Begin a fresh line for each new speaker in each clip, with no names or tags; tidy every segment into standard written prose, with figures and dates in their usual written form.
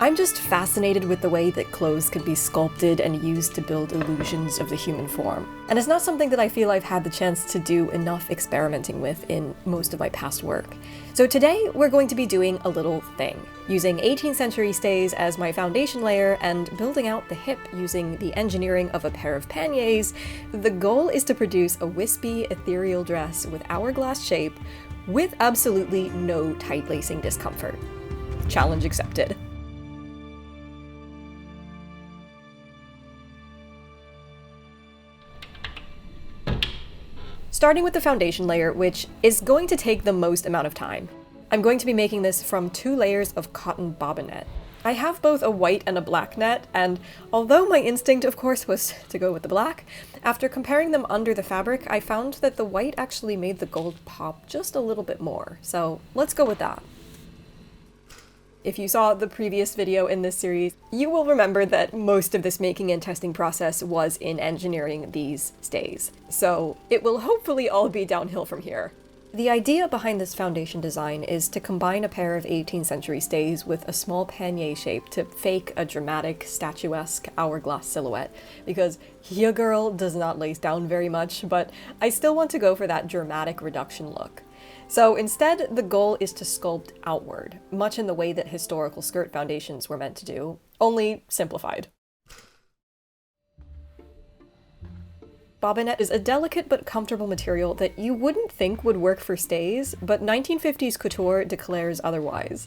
I'm just fascinated with the way that clothes could be sculpted and used to build illusions of the human form. And it's not something that I feel I've had the chance to do enough experimenting with in most of my past work. So today we're going to be doing a little thing, using 18th century stays as my foundation layer and building out the hip using the engineering of a pair of panniers. The goal is to produce a wispy, ethereal dress with hourglass shape with absolutely no tight lacing discomfort. Challenge accepted. Starting with the foundation layer, which is going to take the most amount of time. I'm going to be making this from 2 layers of cotton Bobbinet. I have both a white and a black net, and although my instinct of course was to go with the black, after comparing them under the fabric, I found that the white actually made the gold pop just a little bit more, so let's go with that. If you saw the previous video in this series, you will remember that most of this making and testing process was in engineering these stays, so it will hopefully all be downhill from here. The idea behind this foundation design is to combine a pair of 18th century stays with a small pannier shape to fake a dramatic, statuesque hourglass silhouette, because your girl does not lace down very much, but I still want to go for that dramatic reduction look. So instead, the goal is to sculpt outward, much in the way that historical skirt foundations were meant to do, only simplified. Bobbinet is a delicate but comfortable material that you wouldn't think would work for stays, but 1950s couture declares otherwise.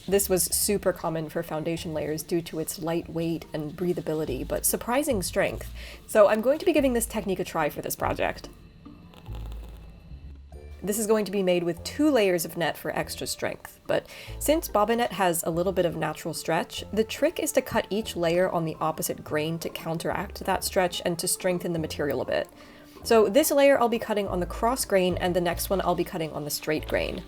This was super common for foundation layers due to its light weight and breathability, but surprising strength, so I'm going to be giving this technique a try for this project. This is going to be made with 2 layers of net for extra strength, but since Bobbinet has a little bit of natural stretch, the trick is to cut each layer on the opposite grain to counteract that stretch and to strengthen the material a bit. So this layer I'll be cutting on the cross grain, and the next one I'll be cutting on the straight grain.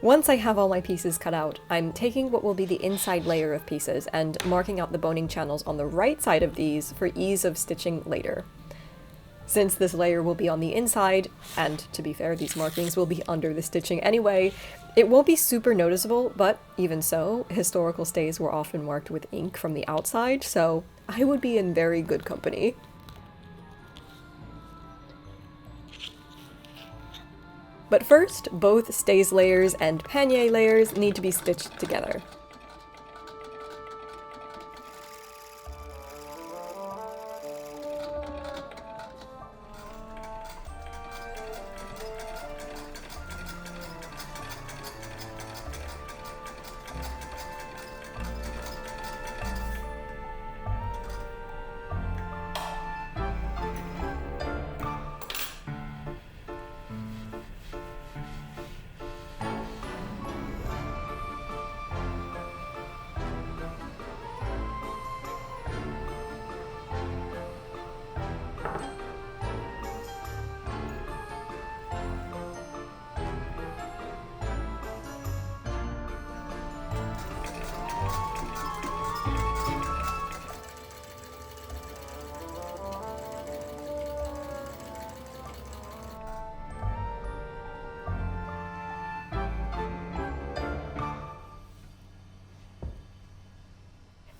Once I have all my pieces cut out, I'm taking what will be the inside layer of pieces and marking out the boning channels on the right side of these for ease of stitching later. Since this layer will be on the inside, and to be fair, these markings will be under the stitching anyway, it won't be super noticeable, but even so, historical stays were often marked with ink from the outside, so I would be in very good company. But first, both stays layers and pannier layers need to be stitched together.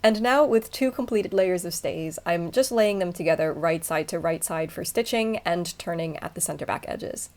And now, with 2 completed layers of stays, I'm just laying them together right side to right side for stitching and turning at the center back edges.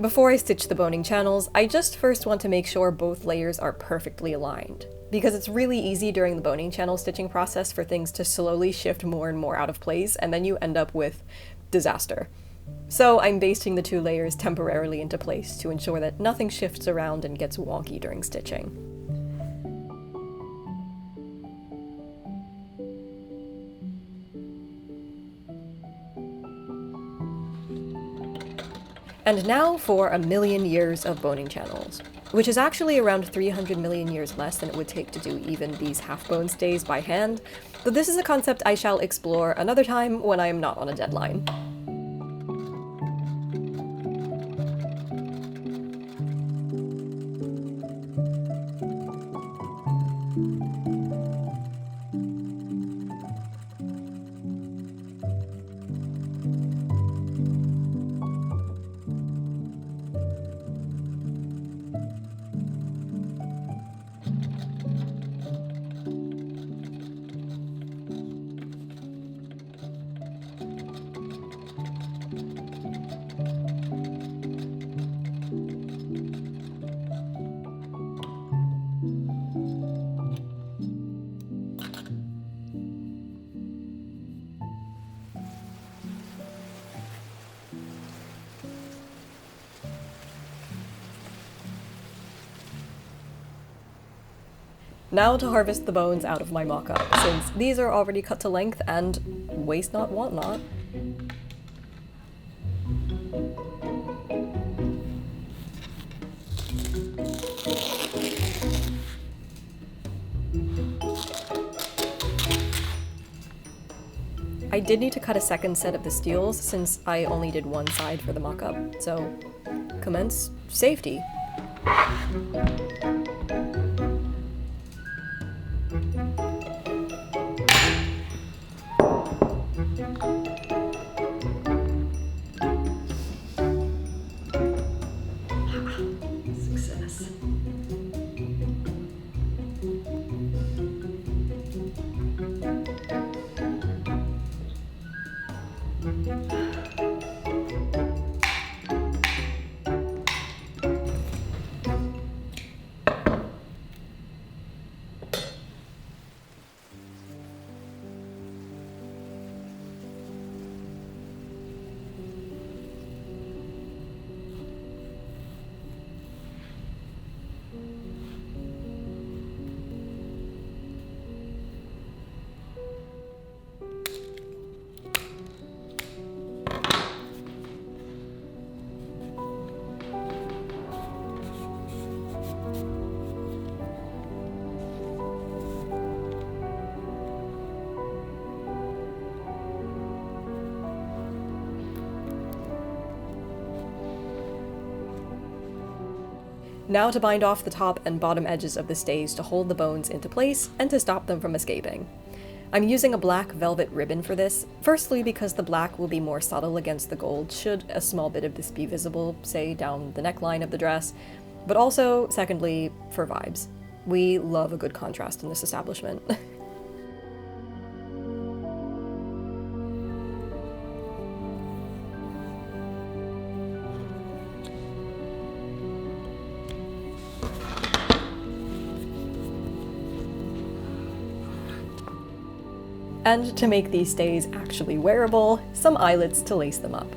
Before I stitch the boning channels, I just first want to make sure both layers are perfectly aligned, because it's really easy during the boning channel stitching process for things to slowly shift more and more out of place, and then you end up with disaster. So I'm basting the 2 layers temporarily into place to ensure that nothing shifts around and gets wonky during stitching. And now for a million years of boning channels. which is actually around 300 million years less than it would take to do even these half-bone stays by hand, though this is a concept I shall explore another time when I am not on a deadline. Now to harvest the bones out of my mock-up, since these are already cut to length and waste not, want not. I did need to cut a second set of the steels since I only did one side for the mock-up, so commence safety.
Success.
Now to bind off the top and bottom edges of the stays to hold the bones into place and to stop them from escaping. I'm using a black velvet ribbon for this, firstly because the black will be more subtle against the gold should a small bit of this be visible, say down the neckline of the dress, but also, secondly, for vibes. We love a good contrast in this establishment. And to make these stays actually wearable, some eyelets to lace them up.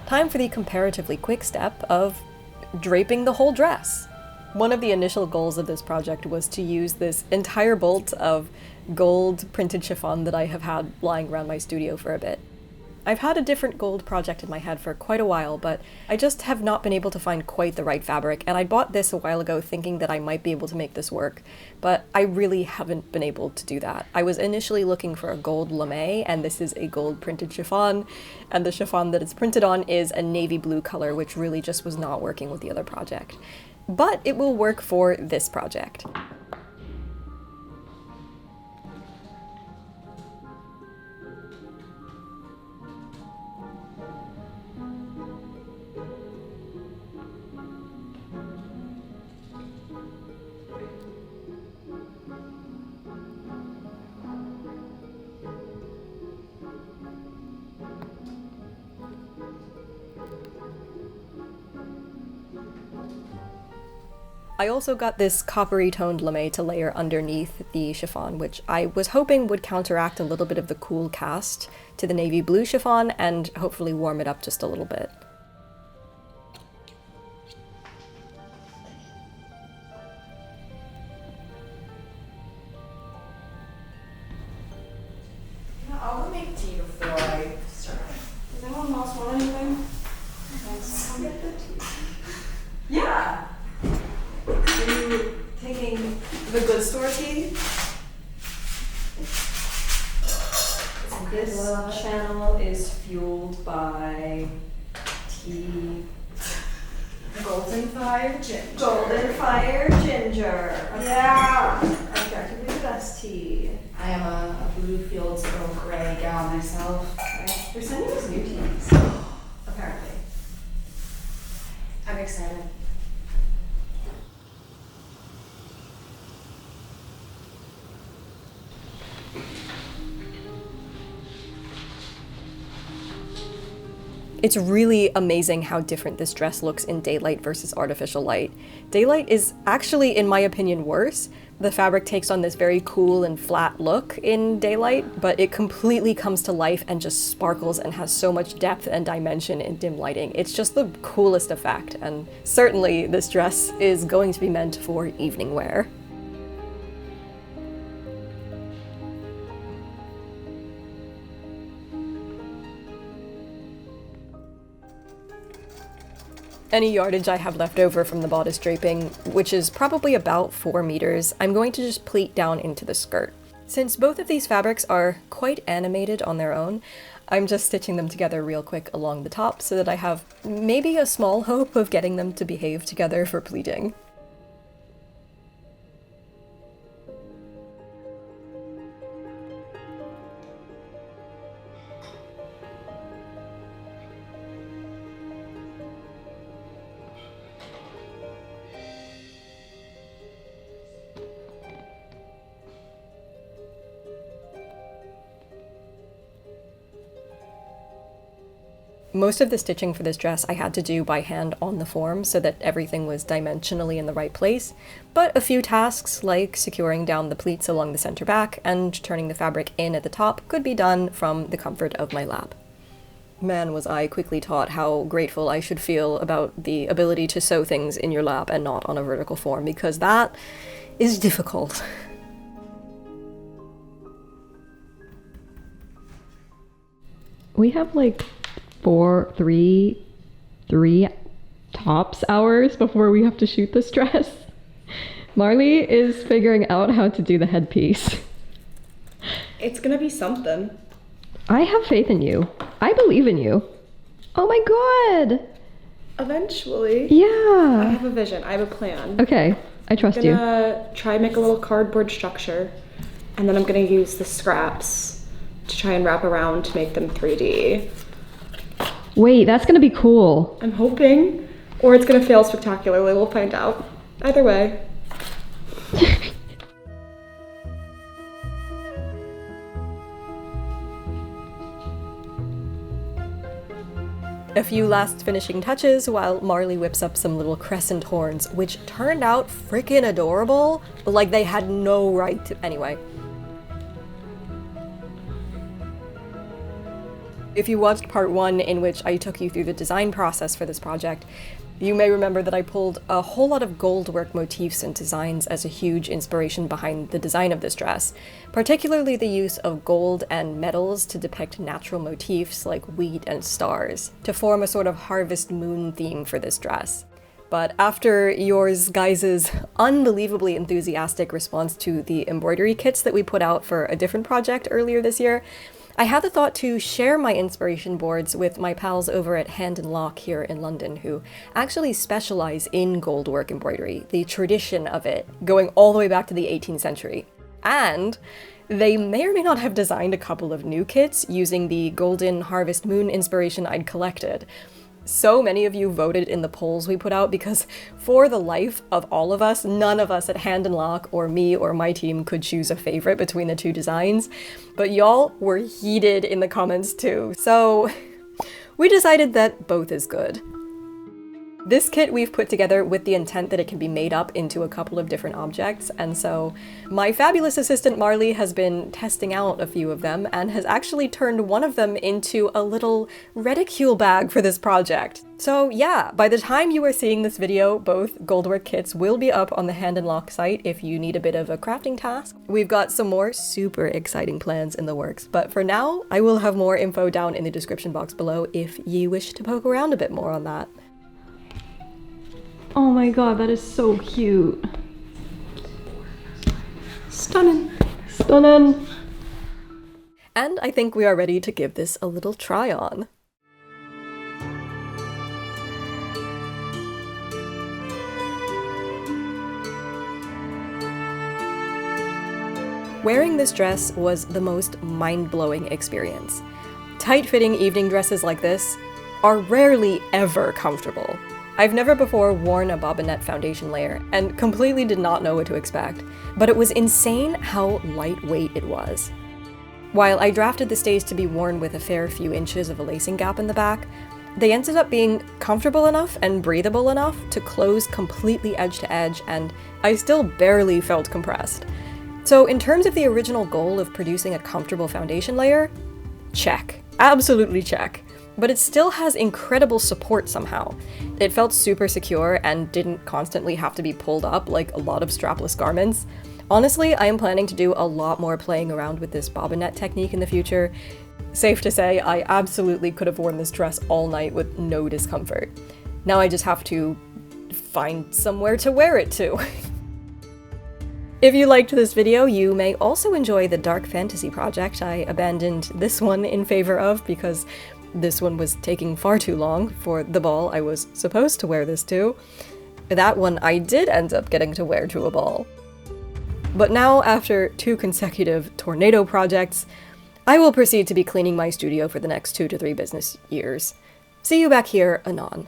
Time for the comparatively quick step of draping the whole dress. One of the initial goals of this project was to use this entire bolt of gold printed chiffon that I have had lying around my studio for a bit. I've had a different gold project in my head for quite a while, but I just have not been able to find quite the right fabric, and I bought this a while ago thinking that I might be able to make this work, but I really haven't been able to do that. I was initially looking for a gold lame, and this is a gold printed chiffon, and the chiffon that it's printed on is a navy blue color, which really just was not working with the other project. But it will work for this project. I also got this coppery toned lame to layer underneath the chiffon, which I was hoping would counteract a little bit of the cool cast to the navy blue chiffon and hopefully warm it up just a little bit.
I'll go make tea before I start. Does anyone else want anything? I'll get the tea. Yeah! Are you taking the good store tea? This channel is fueled by tea. Golden Fire Ginger. Golden Fire Ginger. Yeah! Objectively the best tea. I am a Blue Fields Earl Grey gal myself. They're sending us new teas, apparently. I'm excited.
It's really amazing how different this dress looks in daylight versus artificial light. Daylight is actually, in my opinion, worse. The fabric takes on this very cool and flat look in daylight, but it completely comes to life and just sparkles and has so much depth and dimension in dim lighting. It's just the coolest effect, and certainly this dress is going to be meant for evening wear. Any yardage I have left over from the bodice draping, which is probably about 4 meters, I'm going to just pleat down into the skirt. Since both of these fabrics are quite animated on their own, I'm just stitching them together real quick along the top so that I have maybe a small hope of getting them to behave together for pleating. Most of the stitching for this dress I had to do by hand on the form so that everything was dimensionally in the right place, but a few tasks like securing down the pleats along the center back and turning the fabric in at the top could be done from the comfort of my lap. Man, was I quickly taught how grateful I should feel about the ability to sew things in your lap and not on a vertical form, because that is difficult.
We have like three tops hours before we have to shoot this dress. Marlee is figuring out how to do the headpiece.
It's gonna be something.
I have faith in you. I believe in you. Oh my god!
Eventually.
Yeah.
I have a vision. I have a plan.
Okay, I trust you.
I'm gonna try and make a little cardboard structure, and then I'm gonna use the scraps to try and wrap around to make them 3D.
Wait, that's gonna be cool.
I'm hoping, or it's gonna fail spectacularly. We'll find out. Either way.
A few last finishing touches while Marlee whips up some little crescent horns, which turned out freaking adorable. Like they had no right to. Anyway. If you watched part 1, in which I took you through the design process for this project, you may remember that I pulled a whole lot of Goldwork motifs and designs as a huge inspiration behind the design of this dress, particularly the use of gold and metals to depict natural motifs like wheat and stars, to form a sort of harvest moon theme for this dress. But after yours guys' unbelievably enthusiastic response to the embroidery kits that we put out for a different project earlier this year, I had the thought to share my inspiration boards with my pals over at Hand and Lock here in London, who actually specialize in goldwork embroidery, the tradition of it, going all the way back to the 18th century. And they may or may not have designed a couple of new kits using the golden harvest moon inspiration I'd collected. So many of you voted in the polls we put out because for the life of all of us, none of us at Hand and Lock or me or my team could choose a favorite between the two designs, but y'all were heated in the comments too, so we decided that both is good. This kit we've put together with the intent that it can be made up into a couple of different objects, and so my fabulous assistant Marlee has been testing out a few of them and has actually turned one of them into a little reticule bag for this project. So yeah, by the time you are seeing this video, both Goldwork kits will be up on the Hand and Lock site if you need a bit of a crafting task. We've got some more super exciting plans in the works, but for now, I will have more info down in the description box below if you wish to poke around a bit more on that.
Oh my god, that is so cute. Stunning. Stunning.
And I think we are ready to give this a little try on. Wearing this dress was the most mind-blowing experience. Tight-fitting evening dresses like this are rarely ever comfortable. I've never before worn a Bobbinet foundation layer and completely did not know what to expect, but it was insane how lightweight it was. While I drafted the stays to be worn with a fair few inches of a lacing gap in the back, they ended up being comfortable enough and breathable enough to close completely edge to edge, and I still barely felt compressed. So in terms of the original goal of producing a comfortable foundation layer, check. Absolutely check. But it still has incredible support somehow. It felt super secure and didn't constantly have to be pulled up like a lot of strapless garments. Honestly, I am planning to do a lot more playing around with this Bobbinet technique in the future. Safe to say, I absolutely could have worn this dress all night with no discomfort. Now I just have to find somewhere to wear it to. If you liked this video, you may also enjoy the dark fantasy project I abandoned this one in favor of because this one was taking far too long for the ball I was supposed to wear this to. That one I did end up getting to wear to a ball. But now, after 2 consecutive tornado projects, I will proceed to be cleaning my studio for the next 2 to 3 business years. See you back here anon.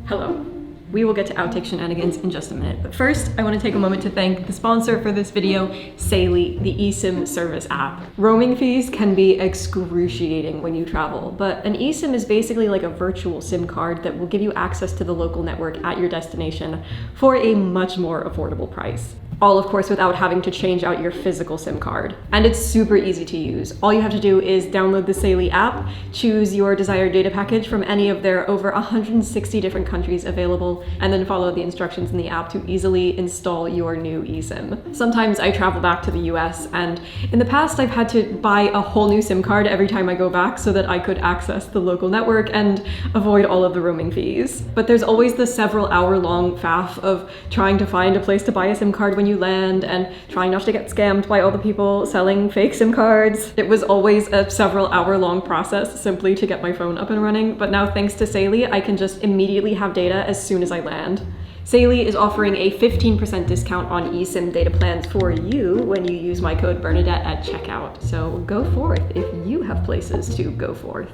Hello. We will get to outtake shenanigans in just a minute, but first I want to take a moment to thank the sponsor for this video, Sayli, the eSIM service app. Roaming fees can be excruciating when you travel, but an eSIM is basically like a virtual SIM card that will give you access to the local network at your destination for a much more affordable price. All, of course, without having to change out your physical SIM card. And it's super easy to use. All you have to do is download the Sayli app, choose your desired data package from any of their over 160 different countries available, and then follow the instructions in the app to easily install your new eSIM. Sometimes I travel back to the US, and in the past I've had to buy a whole new SIM card every time I go back so that I could access the local network and avoid all of the roaming fees. But there's always the several hour-long faff of trying to find a place to buy a SIM card when you land and trying not to get scammed by all the people selling fake SIM cards. It was always a several hour-long process simply to get my phone up and running, but now thanks to Sayli, I can just immediately have data as soon as I land. Sayli is offering a 15% discount on eSIM data plans for you when you use my code Bernadette at checkout. So go forth if you have places to go forth.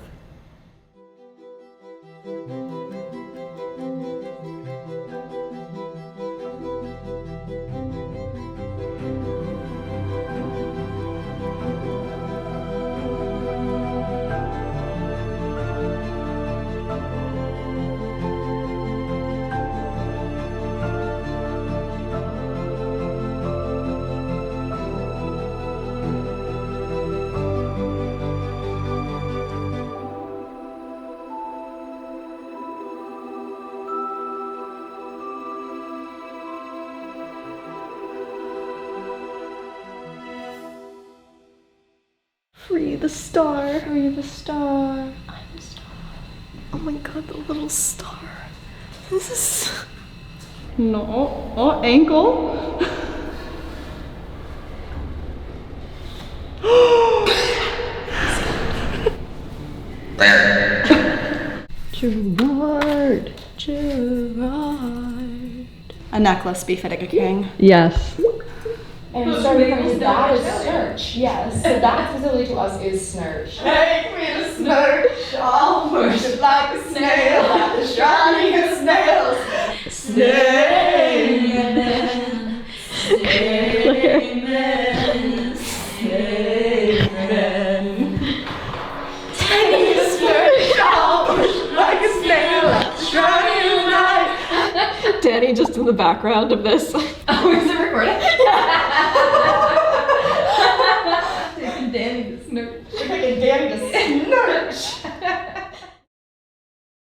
the star.
Are you the star?
I'm the star. Oh my god, the little star. This is...
No. Oh, ankle. Gerard. Gerard.
A necklace befitting a king.
Yes.
And so that is snurch. Yes. So that specifically to us is snurch.
Make me a snurch, I'll push it like a snail, like the shiniest snails. Snake-man, snake-man, snake-man. Take me a snurch, I'll push it like a snail, like the shiniest night.
Danny just in the background of this.
Oh, is it recording? Taking Danny to snurch.
Taking Danny to snurch.